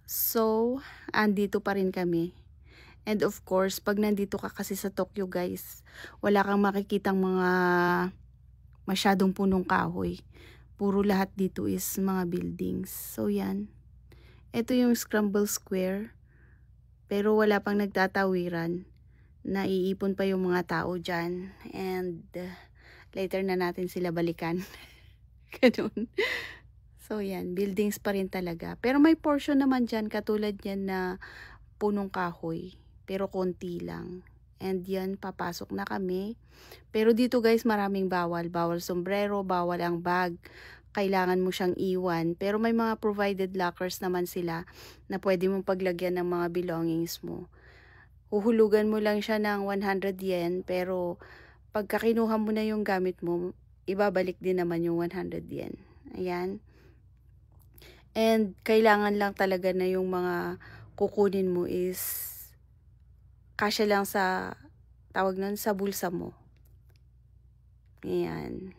So, andito pa rin kami. And of course, pag nandito ka kasi sa Tokyo guys, wala kang makikitang mga masyadong punong kahoy. Puro lahat dito is mga buildings. So yan. Ito yung Scramble Square. Pero wala pang nagtatawiran. Naiipon pa yung mga tao dyan. And later na natin sila balikan. Ganun. So yan, buildings pa rin talaga. Pero may portion naman dyan katulad yan na punong kahoy. Pero konti lang. And yan, papasok na kami. Pero dito guys, maraming bawal. Bawal sombrero, bawal ang bag. Kailangan mo siyang iwan. Pero may mga provided lockers naman sila na pwede mong paglagyan ng mga belongings mo. Huhulugan mo lang siya ng 100 yen. Pero pagka kinuha mo na yung gamit mo, ibabalik din naman yung 100 yen. Ayan. And kailangan lang talaga na yung mga kukunin mo is kasya lang sa tawag nun sa bulsa mo. Ayan.